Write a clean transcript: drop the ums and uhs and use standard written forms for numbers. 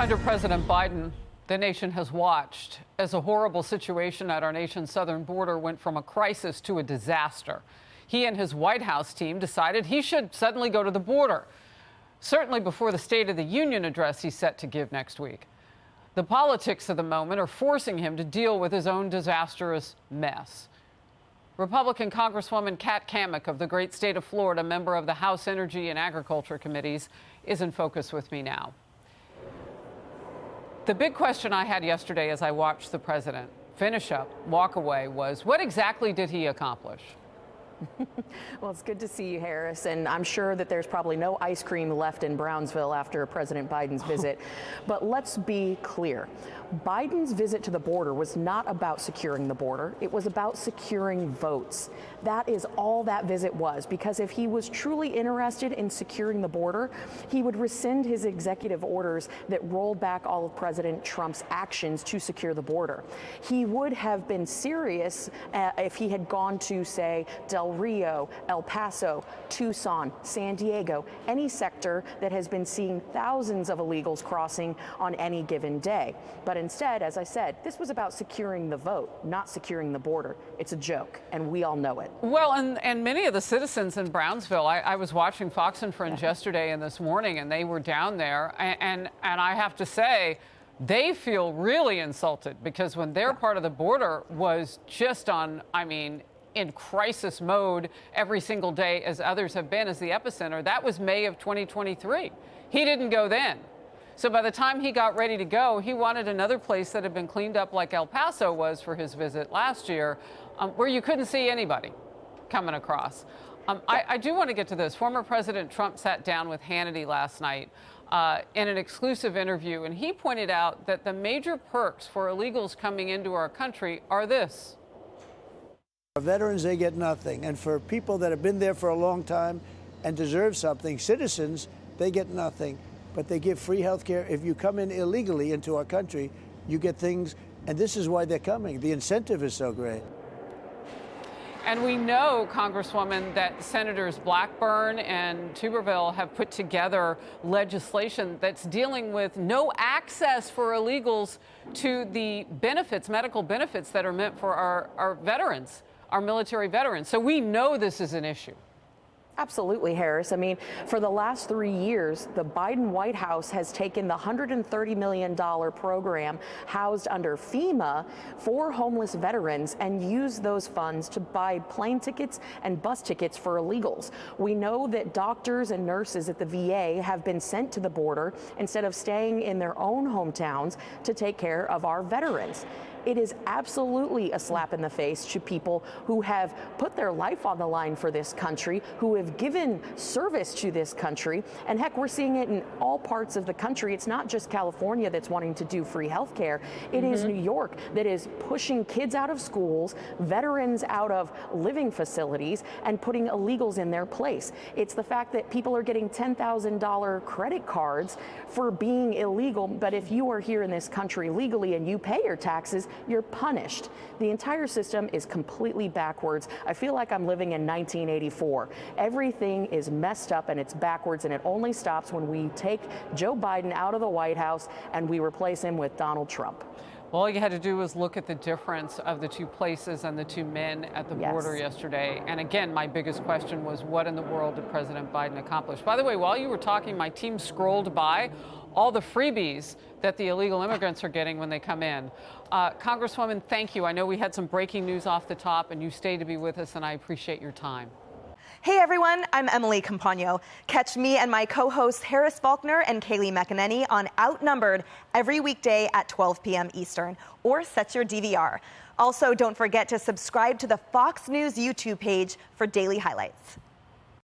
Under President Biden, the nation has watched as a horrible situation at our nation's southern border went from a crisis to a disaster. He and his White House team decided he should suddenly go to the border, certainly before the State of the Union address he's set to give next week. The politics of the moment are forcing him to deal with his own disastrous mess. Republican Congresswoman Cammack of the great state of Florida, member of the House Energy and Agriculture Committees, is in focus with me now. The big question I had yesterday as I watched the president finish up, walk away, was what exactly did he accomplish? Well, it's good to see you, Harris, and I'm sure that there's probably no ice cream left in Brownsville after President Biden's visit. But let's be clear. Biden's visit to the border was not about securing the border. It was about securing votes. That is all that visit was, because if he was truly interested in securing the border, he would rescind his executive orders that rolled back all of President Trump's actions to secure the border. He would have been serious if he had gone to, say, Del Rio, El Paso, Tucson, San Diego, any sector that has been seeing thousands of illegals crossing on any given day. But instead, as I said, this was about securing the vote, not securing the border. It's a joke, and we all know it. Well, and many of the citizens in Brownsville, I was watching Fox and Friends yesterday and this morning, and they were down there, and I have to say, they feel really insulted because when their part of the border was just on, I mean, in crisis mode every single day as others have been as the epicenter, that was May of 2023. He didn't go then. So by the time he got ready to go, he wanted another place that had been cleaned up like El Paso was for his visit last year, where you couldn't see anybody coming across. I do want to get to this. Former President Trump sat down with Hannity last night in an exclusive interview, and he pointed out that the major perks for illegals coming into our country are this. For veterans, they get nothing. And for people that have been there for a long time and deserve something, citizens, they get nothing. But they give free health care. If you come in illegally into our country, you get things. And this is why they're coming. The incentive is so great. And we know, Congresswoman, that Senators Blackburn and Tuberville have put together legislation that's dealing with no access for illegals to the benefits, medical benefits that are meant for our veterans, our military veterans. So we know this is an issue. Absolutely, Harris. I mean, for the last 3 years, the Biden White House has taken the $130 million program housed under FEMA for homeless veterans and used those funds to buy plane tickets and bus tickets for illegals. We know that doctors and nurses at the VA have been sent to the border instead of staying in their own hometowns to take care of our veterans. It is absolutely a slap in the face to people who have put their life on the line for this country, who have given service to this country. And heck, we're seeing it in all parts of the country. It's not just California that's wanting to do free health care. It is New York that is pushing kids out of schools, veterans out of living facilities, and putting illegals in their place. It's the fact that people are getting $10,000 credit cards for being illegal. But if you are here in this country legally and you pay your taxes, you're punished. The entire system is completely backwards. I feel like I'm living in 1984. Everything is messed up and it's backwards, and it only stops when we take Joe Biden out of the White House and we replace him with Donald Trump. All you had to do was look at the difference of the two places and the two men at the border yesterday. And again, my biggest question was, what in the world did President Biden accomplish? By the way, while you were talking, my team scrolled by all the freebies that the illegal immigrants are getting when they come in. Congresswoman, thank you. I know we had some breaking news off the top, and you stayed to be with us, and I appreciate your time. Hey everyone, I'm Emily Campagno. Catch me and my co-hosts Harris Faulkner and Kaylee McEnany on Outnumbered every weekday at 12 p.m. Eastern, or set your DVR. Also, don't forget to subscribe to the Fox News YouTube page for daily highlights.